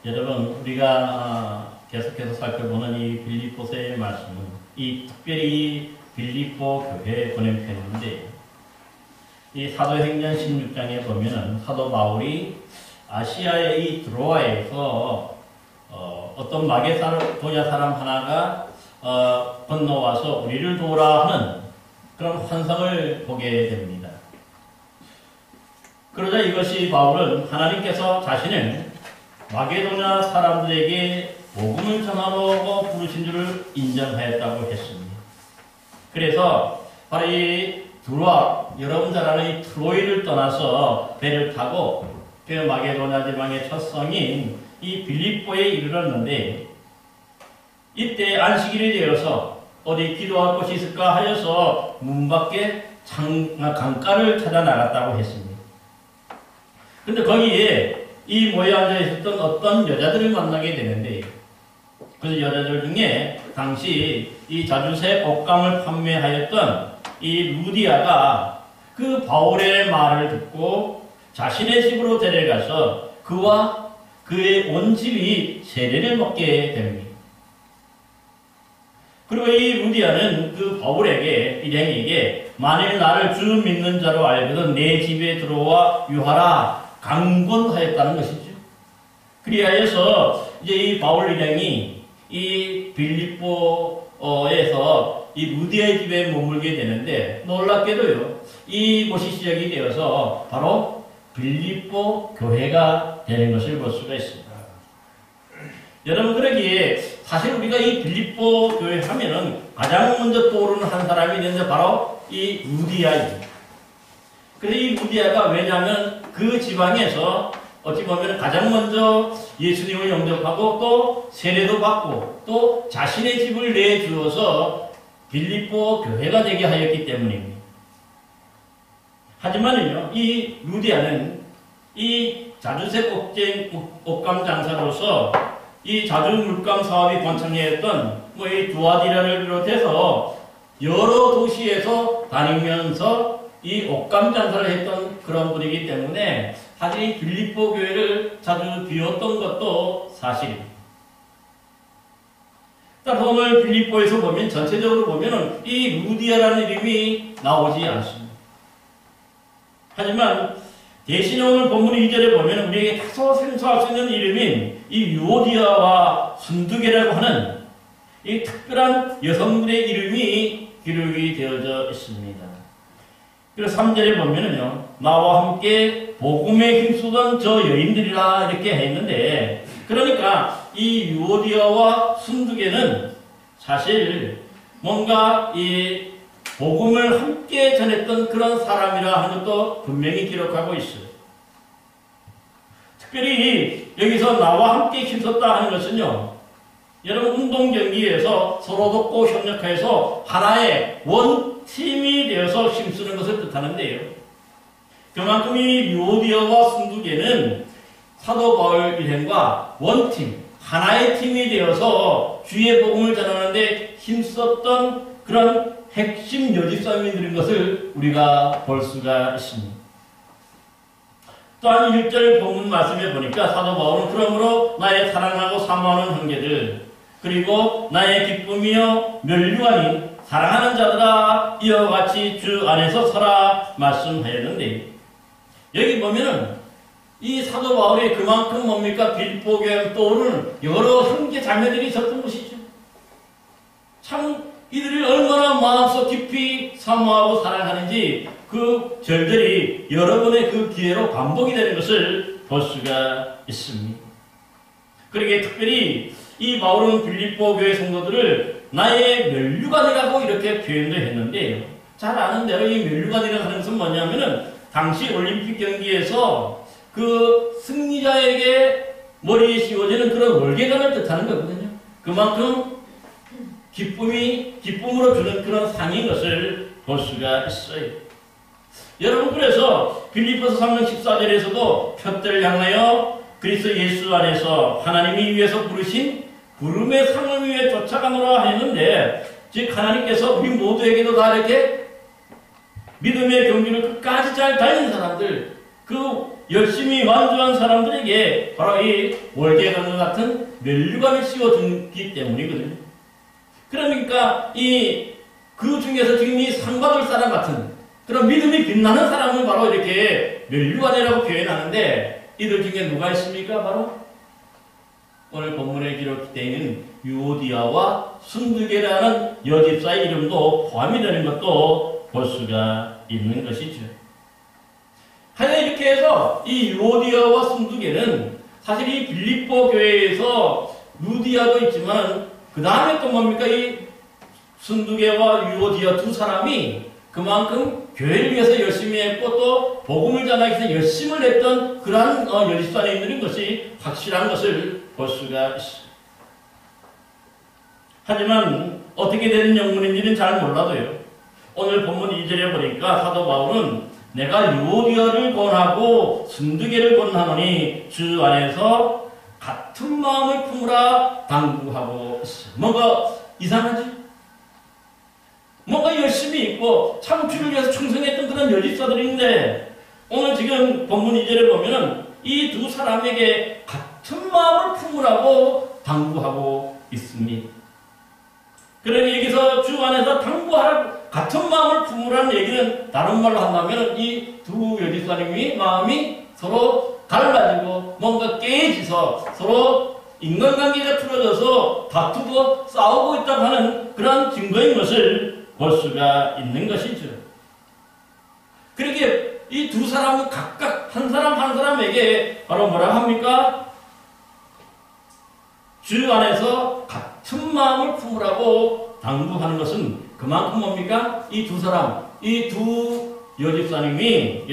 여러분, 우리가 계속해서 살펴보는 이 빌립보서의 말씀은 이 특별히 빌립보 교회에 보낸 편인데, 이 사도행전 16장에 보면은 사도 바울이 아시아의 이 드로아에서 어떤 마게도냐 사람 하나가 건너와서 우리를 도우라 하는 그런 환상을 보게 됩니다. 그러자 이것이 바울은 하나님께서 자신을 마게도냐 사람들에게 복음을 전하라고 부르신 줄을 인정하였다고 했습니다. 그래서 바로 이 드로아, 여러분 잘 아는 이 트로이를 떠나서 배를 타고 그 마게도냐 지방의 첫 성인 이 빌립보에 이르렀는데, 이때 안식일이 되어서 어디 기도할 곳이 있을까 하여서 문 밖에 강가를 찾아 나갔다고 했습니다. 근데 거기에 이 모여 앉아 있었던 어떤 여자들을 만나게 되는데, 그 여자들 중에 당시 이 자주색 옷감을 판매하였던 이 루디아가 그 바울의 말을 듣고 자신의 집으로 데려가서 그와 그의 온 집이 세례를 먹게 됩니다. 그리고 이 루디아는 그 바울에게, 일행에게 만일 나를 주 믿는 자로 알거든 내 집에 들어와 유하라 강권하였다는 것이죠. 그리하여서 이제 이 바울 일행이 이 빌립보에서 이 루디아의 집에 머물게 되는데, 놀랍게도요, 이곳이 시작이 되어서 바로 빌립보 교회가 되는 것을 볼 수가 있습니다. 여러분, 그러기에 사실 우리가 이 빌립보 교회 하면은 가장 먼저 떠오르는 한 사람이 있는데 바로 이 루디아입니다. 근데 이 루디아가 왜냐하면 그 지방에서 어찌 보면 가장 먼저 예수님을 영접하고 또 세례도 받고 또 자신의 집을 내주어서 빌립보 교회가 되게 하였기 때문입니다. 하지만요, 이 루디아는 이 자주색 옷감 장사로서 이 자주 물감 사업이 번창했던 이 두아디라를 비롯해서 여러 도시에서 다니면서 이 옷감 장사를 했던 그런 분이기 때문에 사실 이 빌립보 교회를 자주 비웠던 것도 사실입니다. 따라서 오늘 빌립보에서 보면 전체적으로 보면은 이 루디아라는 이름이 나오지 않습니다. 하지만 대신에 오늘 본문 2절에 보면 우리에게 다소 생소할 수 있는 이름인 이 유오디아와 순두계라고 하는 이 특별한 여성들의 이름이 기록이 되어져 있습니다. 그래서 3절에 보면은요, 나와 함께 복음에 힘쓰던 저 여인들이라 이렇게 했는데, 그러니까 이 유오디아와 순두계는 사실 뭔가 이 복음을 함께 전했던 그런 사람이라 하는 것도 분명히 기록하고 있어요. 특별히 여기서 나와 함께 힘썼다 하는 것은요, 여러분 운동 경기에서 서로 돕고 협력해서 하나의 원팀이 되어서 힘쓰는 것을 뜻하는데요. 그만큼 이 유오디아와 순두계는 사도 바울 일행과 원팀, 하나의 팀이 되어서 주의 복음을 전하는데 힘썼던 그런 핵심 여집사님들인 것을 우리가 볼 수가 있습니다. 또한 1절 본문 말씀에 보니까 사도 바울은 그러므로 나의 사랑하고 사모하는 형제들, 그리고 나의 기쁨이요 면류관인 사랑하는 자들아 이와 같이 주 안에서 서라 말씀하였는데, 여기 보면은 이 사도 바울이 그만큼 뭡니까 빌립보 교회에 떠오르는 여러 형제 자매들이 있었던 것이죠. 참 이들이 얼마나 마음속 깊이 사모하고 사랑하는지 그 절들이 여러 번의 그 기회로 반복이 되는 것을 볼 수가 있습니다. 그러기에 특별히 이 바울은 빌립보 교회 성도들을 나의 면류관이라고 이렇게 표현도 했는데요. 잘 아는 대로 이 면류관이라고 하는 것은 뭐냐면은 당시 올림픽 경기에서 그 승리자에게 머리에 씌워지는 그런 월계관을 뜻하는 거거든요. 그만큼 기쁨으로 주는 그런 상인 것을 볼 수가 있어요. 여러분, 그래서 빌립보서 3장 14절에서도 표대를 향하여 그리스도 예수 안에서 하나님이 위해서 부르신 부름의 상을 위해 쫓아가노라 하였는데, 즉 하나님께서 우리 모두에게도 다 이렇게 믿음의 경주를 끝까지 잘 달린 사람들, 그 열심히 완주한 사람들에게 바로 이 월계관과 같은 면류관을 씌워주기 때문이거든요. 그러니까 그 중에서 지금 이 상받을 사람 같은 그런 믿음이 빛나는 사람은 바로 이렇게 면류관이라고 표현하는데, 이들 중에 누가 있습니까? 바로 오늘 본문에 기록되어 있는 유오디아와 순두계라는 여집사의 이름도 포함이 되는 것도 볼 수가 있는 것이죠. 하여간 이렇게 해서 이 유오디아와 순두계는 사실 이 빌립보 교회에서 루디아도 있지만 그 다음에 또 뭡니까? 이 순두계와 유오디아 두 사람이 그만큼 교회를 위해서 열심히 했고 또 복음을 전하기 위해서 열심을 했던 그러한 여집산에 있는 것이 확실한 것을 볼 수가 있습니다. 하지만 어떻게 되는 영문인지는 잘 몰라도요, 오늘 본문 2절에 보니까 사도 바울은 내가 유오디아를 권하고 순두계를 권하노니 주 안에서 같은 마음을 품으라 당부하고 있어요. 뭔가 이상하지? 뭔가 열심히 있고 참 주를 위해서 충성했던 그런 여집사들인데, 오늘 지금 본문 2절에 보면은 이 두 사람에게 같은 마음을 품으라고 당부하고 있습니다. 그러니 여기서 주 안에서 당부하라, 같은 마음을 품으라는 얘기는 다른 말로 한다면 이 두 여집사님이 마음이 서로 달라지고 뭔가 깨지서 서로 인간관계가 틀어져서 다투고 싸우고 있다고 하는 그런 증거인 것을 볼 수가 있는 것이죠. 그렇게 이 두 사람은 각각 한 사람 한 사람에게 바로 뭐라 합니까? 주 안에서 같은 마음을 품으라고 당부하는 것은 그만큼 뭡니까? 이 두 사람, 이 두 여집사님이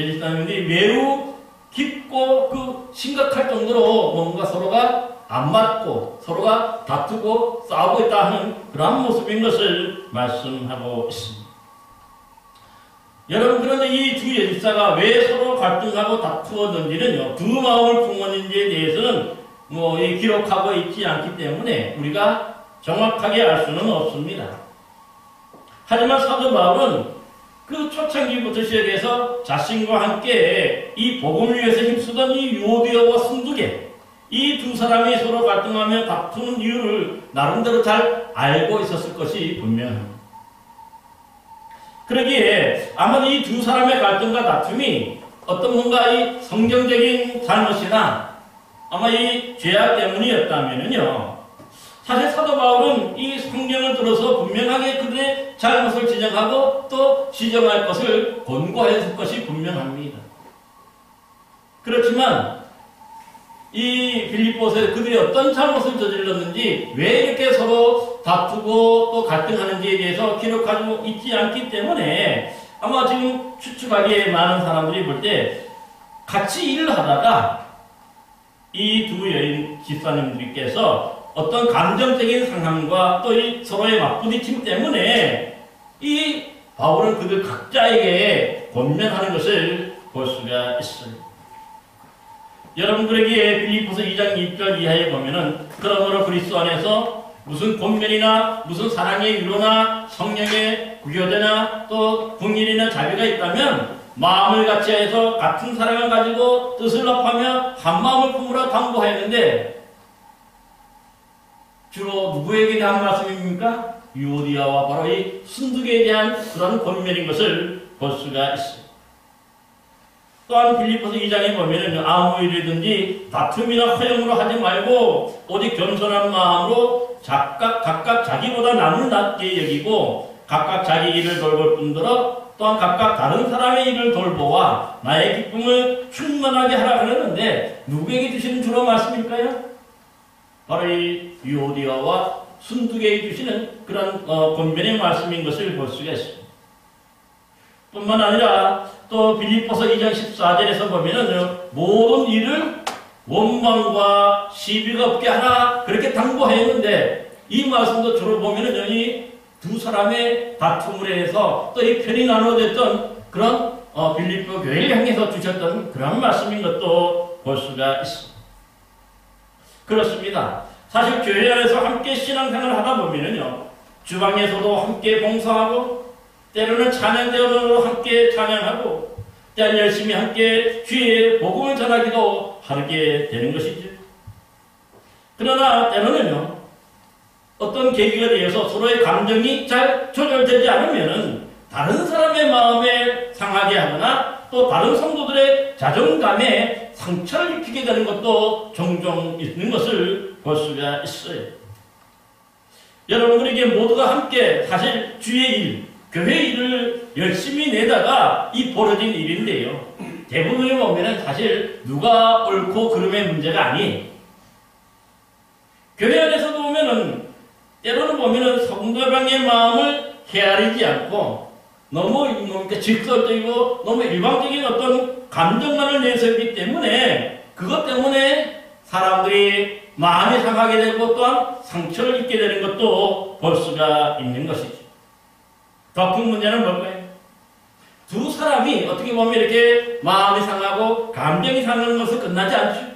매우 깊고 그 심각할 정도로 뭔가 서로가 안 맞고 서로가 다투고 싸우고 있다 하는 그러한 모습인 것을 말씀하고 있습니다. 여러분, 그런데 이 두 여집사가 왜 서로 갈등하고 다투었는지는요, 두 마음을 품었는지에 대해서는 기록하고 있지 않기 때문에 우리가 정확하게 알 수는 없습니다. 하지만 사도 바울은 그 초창기부터 시작해서 자신과 함께 이 복음을 위해서 힘쓰던 이 유오디아와 순두계, 이 두 사람이 서로 갈등하며 다투는 이유를 나름대로 잘 알고 있었을 것이 분명합니다. 그러기에 아마 이 두 사람의 갈등과 다툼이 어떤 뭔가 이 성경적인 잘못이나 아마 이 죄악 때문이었다면요, 사실 사도 바울은 이 성경을 들어서 분명하게 그들의 잘못을 지적하고 또 지적할 것을 권고했을 것이 분명합니다. 그렇지만 이 빌립보서에 그들이 어떤 잘못을 저질렀는지, 왜 이렇게 서로 다투고 또 갈등하는지에 대해서 기록하고 있지 않기 때문에 아마 지금 추측하기에 많은 사람들이 볼 때 같이 일을 하다가 이 두 여인 집사님들께서 어떤 감정적인 상황과 또 이 서로의 맞부딪힘 때문에 이 바울은 그들 각자에게 권면하는 것을 볼 수가 있어요. 여러분들에게 빌립보서 2장 2절 이하에 보면은 그러므로 그리스도 안에서 무슨 권면이나 무슨 사랑의 위로나 성령의 구교대나 또 궁일이나 자비가 있다면 마음을 같이해서 같은 사랑을 가지고 뜻을 합하며 한 마음을 품으라 당부하였는데, 주로 누구에게 대한 말씀입니까? 유오디아와 바로 이 순두계에 대한 그런 권면인 것을 볼 수가 있습니다. 또한 빌립보서 2장에 보면은 아무 일이든지 다툼이나 허용으로 하지 말고 오직 겸손한 마음으로 각각 자기보다 남을 낮게 여기고 각각 자기 일을 돌볼 뿐더러 또한 각각 다른 사람의 일을 돌보아 나의 기쁨을 충만하게 하라 그러는데, 누구에게 주시는 주로 말씀일까요? 바로 이 유오디아와 순두계에 주시는 그런 권면의 말씀인 것을 볼 수가 있습니다. 뿐만 아니라 또 빌립보서 2장 14절에서 보면은 모든 일을 원망과 시비가 없게 하라 그렇게 당부하였는데, 이 말씀도 주로 보면은 이 두 사람의 다툼을 해서 또 이 편이 나누어졌던 그런 빌립보 교회를 향해서 주셨던 그런 말씀인 것도 볼 수가 있습니다. 그렇습니다. 사실 교회 안에서 함께 신앙생활을 하다 보면은요, 주방에서도 함께 봉사하고 때로는 찬양대회로 함께 찬양하고 때는 열심히 함께 주의 복음을 전하기도 하게 되는 것이죠. 그러나 때로는요, 어떤 계기가 되어서 서로의 감정이 잘 조절되지 않으면은 다른 사람의 마음에 상하게 하거나 또 다른 성도들의 자존감에 상처를 입히게 되는 것도 종종 있는 것을 볼 수가 있어요. 여러분들에게 모두가 함께 사실 주의 일, 교회 일을 열심히 내다가 이 벌어진 일인데요. 대부분을 보면은 사실 누가 옳고 그름의 문제가 아니. 교회 안에서도 보면은 때로는 보면은 성도방의 마음을 헤아리지 않고 너무 직설적이고 너무 일방적인 어떤 감정만을 내세우기 때문에 그것 때문에 사람들이 마음이 상하게 되고 또한 상처를 입게 되는 것도 볼 수가 있는 것이죠. 더 큰 문제는 뭘까요? 두 사람이 어떻게 보면 이렇게 마음이 상하고 감정이 상하는 것은 끝나지 않죠.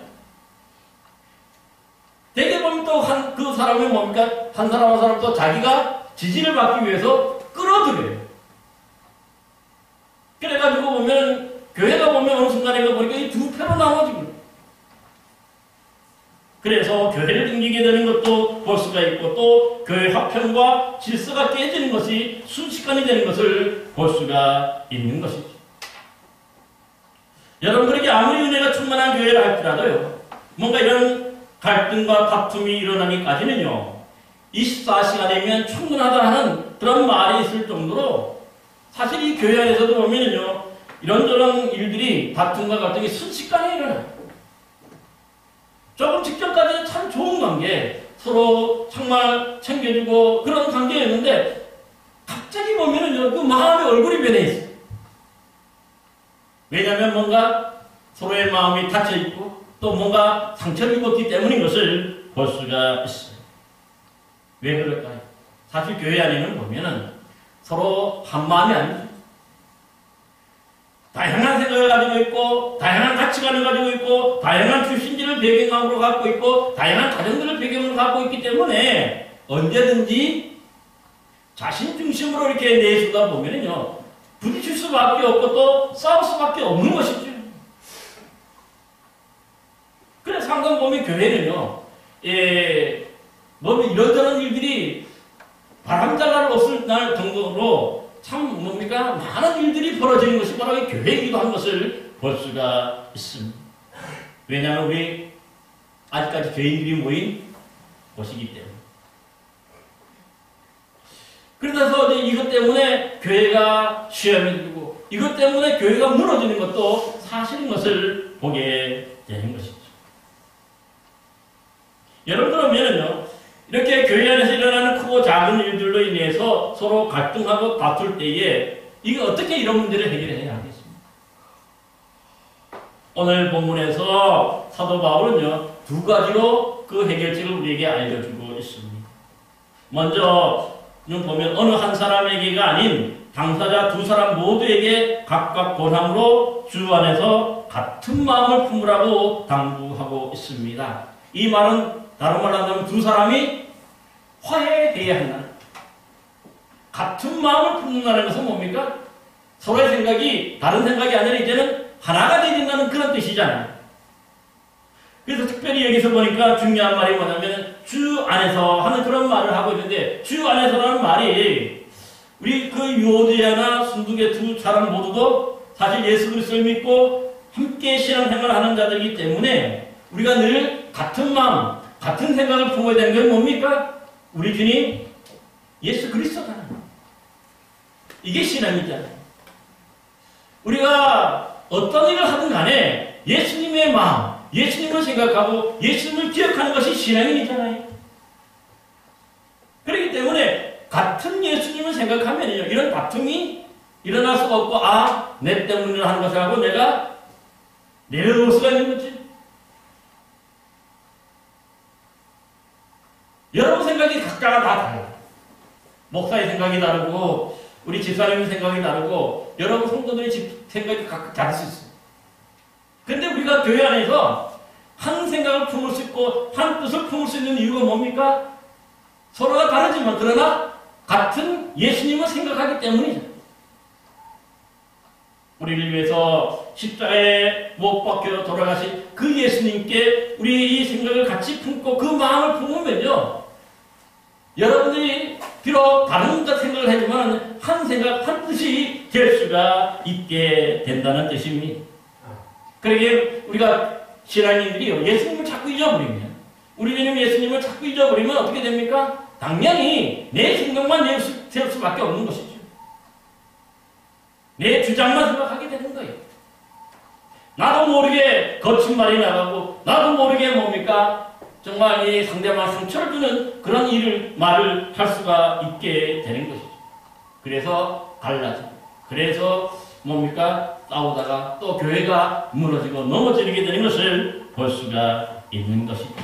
대개 보면 또 그 사람이 뭡니까? 한 사람 한 사람 또 자기가 지지를 받기 위해서 끌어들여요. 그래가지고 보면 교회가 보면 어느 순간에 보니까 이 두 패로 나눠지고 그래서 교회를 등지게 되는 것도 볼 수가 있고 또 교회 화평과 질서가 깨지는 것이 순식간이 되는 것을 볼 수가 있는 것이죠. 여러분들에게 아무리 은혜가 충만한 교회를 할지라도요, 뭔가 이런 갈등과 다툼이 일어나기까지는요, 24시간이면 충분하다 하는 그런 말이 있을 정도로 사실 이 교회 안에서도 보면은요, 이런저런 일들이 다툼과 갈등이 순식간에 일어나요. 조금 직전까지는 참 좋은 관계, 서로 정말 챙겨주고 그런 관계였는데 갑자기 보면은요, 그 마음의 얼굴이 변해 있어요. 왜냐하면 뭔가 서로의 마음이 닫혀 있고 또 뭔가 상처를 입었기 때문인 것을 볼 수가 있어요. 왜 그럴까요? 사실 교회 안에는 보면은 서로 한 마음이 아니죠. 다양한 생각을 가지고 있고 다양한 가치관을 가지고 있고 다양한 출신지를 배경으로 갖고 있고 다양한 가정들을 배경으로 갖고 있기 때문에 언제든지 자신 중심으로 이렇게 내주다 보면은요, 부딪힐 수밖에 없고 또 싸울 수밖에 없는 것이죠. 그래서 상당 보면 교회는요, 뭐 이런저런 일들이 바람잡이를 없을 날 정도로 참 뭡니까? 많은 일들이 벌어지는 것이 바로 이 교회이기도 한 것을 볼 수가 있습니다. 왜냐하면 우리 아직까지 죄인들이 모인 곳이기 때문에. 그래서 이제 이것 때문에 교회가 시험이 들고 이것 때문에 교회가 무너지는 것도 사실인 것을 보게 되는 것이죠. 여러분 그러면은요, 이렇게 교회 안에서 일어나는 크고 작은 일들로 인해서 서로 갈등하고 다툴 때에 이게 어떻게 이런 문제를 해결해야 하겠습니까? 오늘 본문에서 사도 바울은요, 두 가지로 그 해결책을 우리에게 알려주고 있습니다. 먼저 보면 어느 한 사람에게가 아닌 당사자 두 사람 모두에게 각각 권함으로 주 안에서 같은 마음을 품으라고 당부하고 있습니다. 이 말은 다른 말로 하면 두 사람이 화해해야 한다. 같은 마음을 품는다는 것은 뭡니까? 서로의 생각이 다른 생각이 아니라 이제는 하나가 되어진다는 그런 뜻이잖아요. 그래서 특별히 여기서 보니까 중요한 말이 뭐냐면 주 안에서 하는 그런 말을 하고 있는데, 주 안에서라는 말이 우리 그 유오디아나 순두계 두 사람 모두도 사실 예수 그리스도를 믿고 함께 신앙생활을 하는 자들이기 때문에 우리가 늘 같은 마음, 같은 생각을 품어야 되는 건 뭡니까? 우리 주님 예수 그리스도잖아요. 이게 신앙이잖아요. 우리가 어떤 일을 하든 간에 예수님의 마음, 예수님을 생각하고 예수님을 기억하는 것이 신앙이잖아요. 그렇기 때문에 같은 예수님을 생각하면요, 이런 다툼이 일어날 수가 없고, 내 때문에 하는 것을 하고 내가 내려놓을 수가 있는 거지. 여러분 생각이 각자가 다 달라요. 목사의 생각이 다르고 우리 집사님의 생각이 다르고 여러분 성도들의 생각이 각각 다를 수 있어요. 근데 우리가 교회 안에서 한 생각을 품을 수 있고 한 뜻을 품을 수 있는 이유가 뭡니까? 서로가 다르지만 그러나 같은 예수님을 생각하기 때문이죠. 우리를 위해서 십자가에 못 박혀 돌아가신 그 예수님께 우리 이 생각을 같이 품고 그 마음을 품으면요, 여러분들이 비록 다른 생각을 하지만 한 생각, 한 뜻이 될 수가 있게 된다는 뜻입니다. 그러기에 우리가 신앙인들이요, 예수님을 자꾸 잊어버리면, 우리 주님 예수님을 자꾸 잊어버리면 어떻게 됩니까? 당연히 내 생각만 세울 수밖에 없는 것이죠. 내 주장만 생각하게 되는 거예요. 나도 모르게 거친 말이 나가고, 나도 모르게 뭡니까? 정말 이 상대방 상처를 주는 그런 말을 할 수가 있게 되는 것이죠. 그래서 갈라지고, 그래서 뭡니까? 싸우다가 또 교회가 무너지고 넘어지게 되는 것을 볼 수가 있는 것이죠.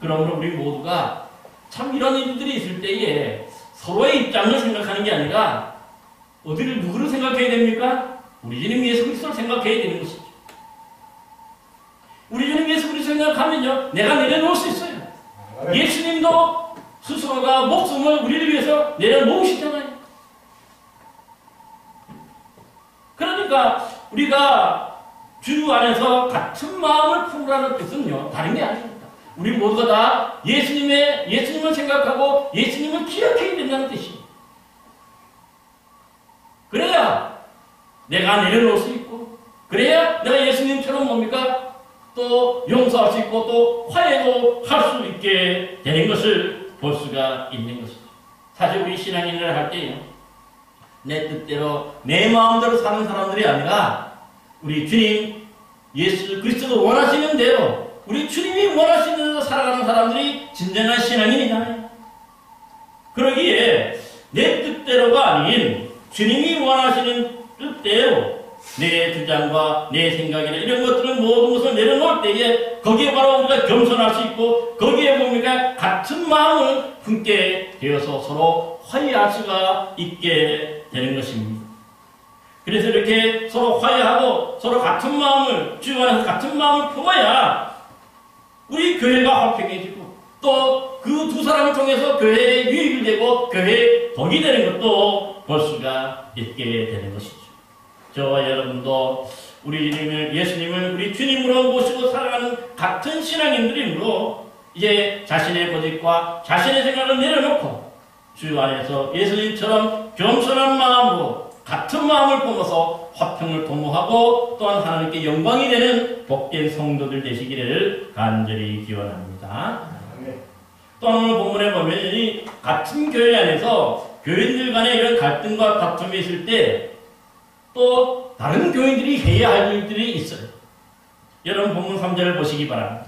그러므로 우리 모두가 참 이런 일들이 있을 때에 서로의 입장을 생각하는 게 아니라 누구를 생각해야 됩니까? 우리 주님 예수 그리스도를 생각해야 되는 것이죠. 우리 주님 예수 그리스도를 생각하면요, 내가 내려놓을 수 있어요. 예수님도 스스로가 목숨을 우리를 위해서 내려놓으시잖아요. 그러니까 우리가 주 안에서 같은 마음을 품으라는 뜻은요, 다른 게 아닙니다. 우리 모두가 다 예수님을 생각하고 예수님을 기억해야 된다는 뜻이에요. 그래야 내가 내려놓을 수 있고, 그래야 내가 예수님처럼 뭡니까? 또 용서할 수 있고, 또 화해도 할 수 있게 되는 것을 볼 수가 있는 것이죠. 사실 우리 신앙인을 할 때요, 내 뜻대로, 내 마음대로 사는 사람들이 아니라, 우리 주님 예수 그리스도가 원하시는 대로, 우리 주님이 원하시는 대로 살아가는 사람들이 진정한 신앙인이잖아요. 그러기에 내 뜻대로가 아닌 주님이 원하시는 뜻대로 내 주장과 내 생각이나 이런 것들은 모든 것을 내려놓을 때에 거기에 바로 우리가 겸손할 수 있고, 거기에 보니까 같은 마음을 품게 되어서 서로 화해할 수가 있게 되는 것입니다. 그래서 이렇게 서로 화해하고 서로 같은 마음을, 주 안에서 같은 마음을 품어야 우리 교회가 화평해지고, 또 그 두 사람을 통해서 교회에 유익이 되고 교회에 덕이 되는 것도 볼 수가 있게 되는 것이죠. 저와 여러분도 우리 예수님을 우리 주님으로 모시고 살아가는 같은 신앙인들이므로 이제 자신의 고집과 자신의 생각을 내려놓고 주 안에서 예수님처럼 겸손한 마음으로 같은 마음을 품어서 화평을 도모하고 또한 하나님께 영광이 되는 복된 성도들 되시기를 간절히 기원합니다. 또 오늘 본문에 보면 이 같은 교회 안에서 교인들 간에 이런 갈등과 다툼이 있을 때 또 다른 교인들이 해야 할 일들이 있어요. 여러분 본문 3절을 보시기 바랍니다.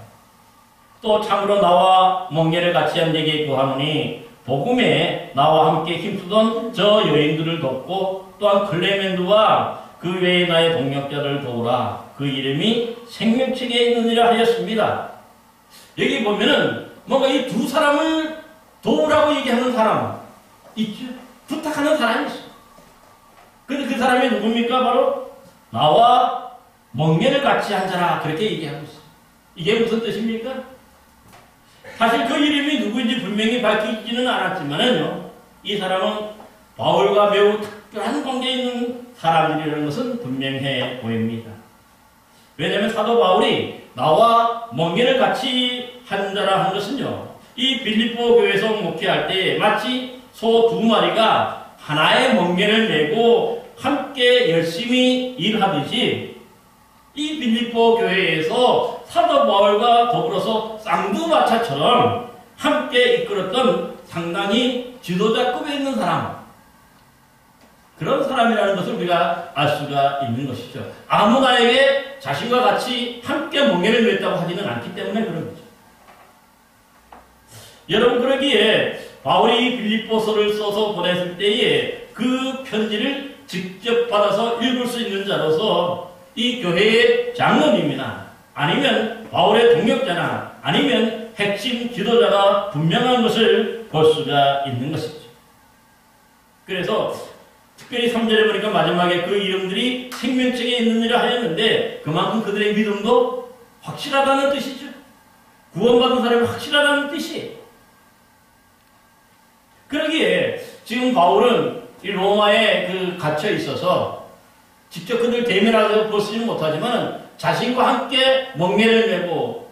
또 참으로 나와 멍게를 같이 한 자에게 구하노니 복음에 나와 함께 힘쓰던 저 여인들을 돕고 또한 클레멘드와 그 외에 나의 동역자를 도우라. 그 이름이 생명책에 있느니라 하였습니다. 여기 보면은 뭔가 이 두 사람을 도우라고 얘기하는 사람 있죠. 부탁하는 사람이 있어요. 근데 그 사람이 누굽니까? 바로 나와 멍게를 같이 앉아라. 그렇게 얘기하고 있어요. 이게 무슨 뜻입니까? 사실 그 이름이 누구인지 분명히 밝히지는 않았지만은요, 이 사람은 바울과 매우 특별한 관계에 있는 사람들이라는 것은 분명해 보입니다. 왜냐하면 사도 바울이 나와 멍게를 같이 앉아라 한 것은요, 이 빌립보 교회에서 목회할 때 마치 소 두 마리가 하나의 멍게를 메고 함께 열심히 일하듯이 이 빌립보 교회에서 사도 바울과 더불어서 쌍두마차처럼 함께 이끌었던 상당히 지도자급에 있는 사람, 그런 사람이라는 것을 우리가 알 수가 있는 것이죠. 아무나에게 자신과 같이 함께 멍게를 맸다고 하지는 않기 때문에 그런 거죠. 여러분, 그러기에 바울이 빌립보서를 써서 보냈을 때에 그 편지를 직접 받아서 읽을 수 있는 자로서 이 교회의 장로님이나 아니면 바울의 동역자나 아니면 핵심 지도자가 분명한 것을 볼 수가 있는 것이죠. 그래서 특별히 3절에 보니까 마지막에 그 이름들이 생명책에 있느니라 하였는데 그만큼 그들의 믿음도 확실하다는 뜻이죠. 구원받은 사람이 확실하다는 뜻이에요. 그러기에 지금 바울은 이 로마에 갇혀 있어서 직접 그들 대면하고 보시지는 못하지만 자신과 함께 멍에를 메고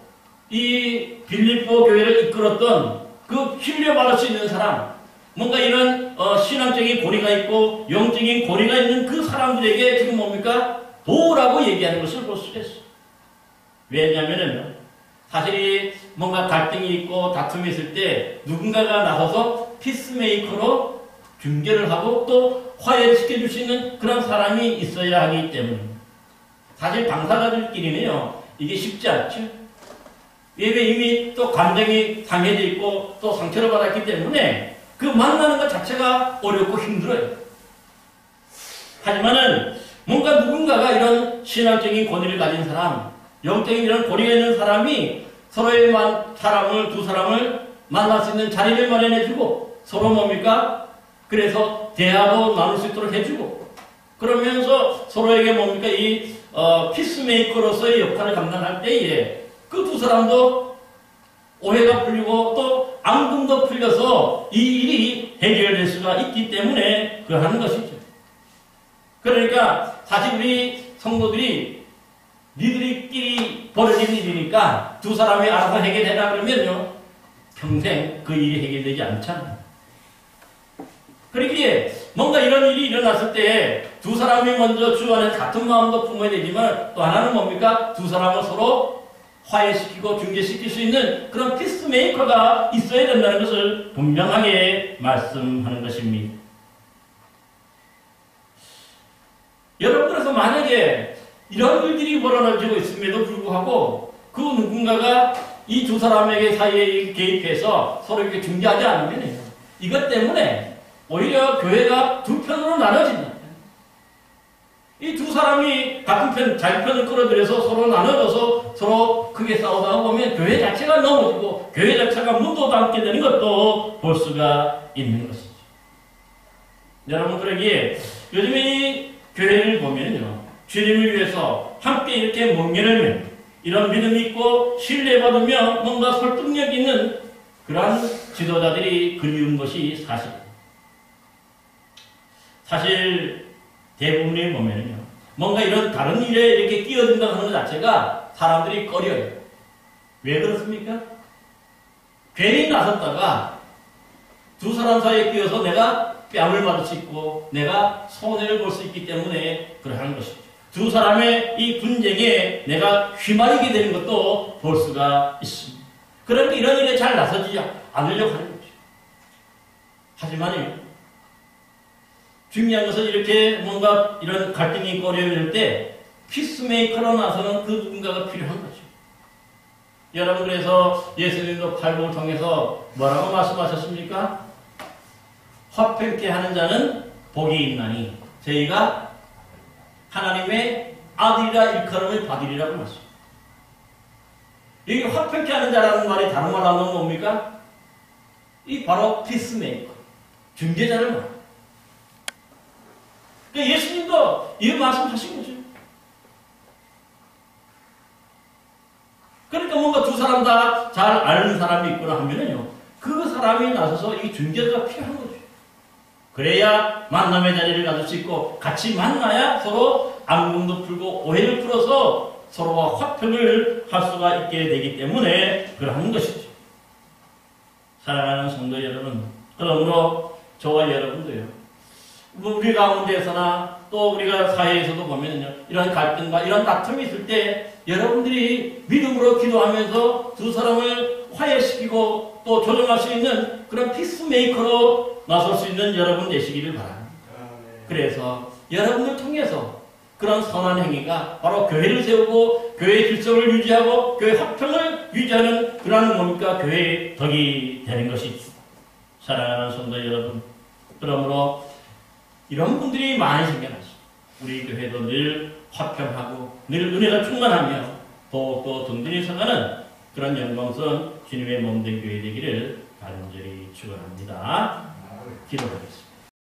이 빌립보 교회를 이끌었던 그 신뢰받을 수 있는 사람, 뭔가 이런 신앙적인 고리가 있고 영적인 고리가 있는 그 사람들에게 지금 뭡니까? 도우라고 얘기하는 것을 볼 수가 있어요. 왜냐하면 사실 뭔가 갈등이 있고 다툼이 있을 때 누군가가 나서서 피스메이커로 중재를 하고 또 화해를 시켜줄 수 있는 그런 사람이 있어야 하기 때문에 사실 당사자들끼리는요 이게 쉽지 않죠. 왜냐면 이미 또 감정이 상해져 있고 또 상처를 받았기 때문에 그 만나는 것 자체가 어렵고 힘들어요. 하지만은 뭔가 누군가가 이런 신앙적인 권위를 가진 사람, 영적인 이런 고리가 있는 사람이 서로의 사람을, 두 사람을 만날 수 있는 자리를 마련해주고 서로 뭡니까? 그래서 대화도 나눌 수 있도록 해주고 그러면서 서로에게 뭡니까? 이 피스메이커로서의 역할을 감당할 때에 그 두 사람도 오해가 풀리고 또 앙금도 풀려서 이 일이 해결될 수가 있기 때문에 그러는 것이죠. 그러니까 사실 우리 성도들이 니들끼리 벌어진 일이니까 두 사람이 알아서 해결해라 그러면요 평생 그 일이 해결되지 않잖아요. 그러기에 뭔가 이런 일이 일어났을 때 두 사람이 먼저 주 안에 같은 마음도 품어야 되지만 또 하나는 뭡니까? 두 사람을 서로 화해시키고 중재시킬 수 있는 그런 피스메이커가 있어야 된다는 것을 분명하게 말씀하는 것입니다. 여러분 그래서 만약에 이런 일들이 벌어지고 있음에도 불구하고 그 누군가가 이 두 사람에게 사이에 개입해서 서로 이렇게 중재하지 않으면 이것 때문에 오히려 교회가 두 편으로 나눠진다. 이 두 사람이 같은 편, 자기 편을 끌어들여서 서로 나눠져서 서로 크게 싸우다가 보면 교회 자체가 넘어지고 교회 자체가 문도 닫게 되는 것도 볼 수가 있는 것이죠. 여러분 그러기에 요즘에 이 교회를 보면요 주님을 위해서 함께 이렇게 멍에를 메고 이런 믿음이 있고 신뢰받으며 뭔가 설득력 있는 그러한 지도자들이 그리운 것이 사실입니다. 사실 대부분이 보면요 뭔가 이런 다른 일에 이렇게 끼어든다고 하는 것 자체가 사람들이 꺼려요. 왜 그렇습니까? 괜히 나섰다가 두 사람 사이에 끼어서 내가 뺨을 맞을 수 있고 내가 손해를 볼 수 있기 때문에 그러한 것이죠. 두 사람의 이 분쟁에 내가 휘말리게 되는 것도 볼 수가 있습니다. 그러니까 이런 일에 잘 나서지 않으려고 하는 거죠. 하지만요 중요한 것은 이렇게 뭔가 이런 갈등이 있고 어려울 때 피스메이커로 나서는 그 누군가가 필요한 거죠. 여러분 그래서 예수님도 팔복을 통해서 뭐라고 말씀하셨습니까? 화평케 하는 자는 복이 있나니 저희가 하나님의 아들이라 일컬음을 받으리라고 말씀합니다. 여기 화평케 하는 자라는 말이 다른 말로 하면 뭡니까? 이 바로 피스메이커, 중재자를 말합니다. 예수님도 이 말씀하신 거죠. 그러니까 뭔가 두 사람 다 잘 아는 사람이 있거나 하면은요, 그 사람이 나서서 이 중재가 필요한 거죠. 그래야 만남의 자리를 가질 수 있고, 같이 만나야 서로 앙금도 풀고 오해를 풀어서 서로와 화평을 할 수가 있게 되기 때문에 그러는 것이죠. 사랑하는 성도 여러분, 그러므로 저와 여러분도요, 우리 가운데서나 또 우리가 사회에서도 보면요, 이런 갈등과 이런 다툼이 있을 때 여러분들이 믿음으로 기도하면서 두 사람을 화해시키고 또 조정할 수 있는 그런 피스메이커로 나설 수 있는 여러분 되시기를 바랍니다. 그래서 여러분을 통해서 그런 선한 행위가 바로 교회를 세우고 교회의 질서를 유지하고 교회 화평을 유지하는 그러한 뭡니까? 교회의 덕이 되는 것이죠. 사랑하는 성도 여러분, 그러므로 이런 분들이 많이 생겨났습니다. 우리 교회도 늘 화평하고 늘 은혜가 충만하며 또 든든히 서가는 그런 영광스러운 주님의 몸된 교회 되기를 간절히 축원합니다. 기도하겠습니다.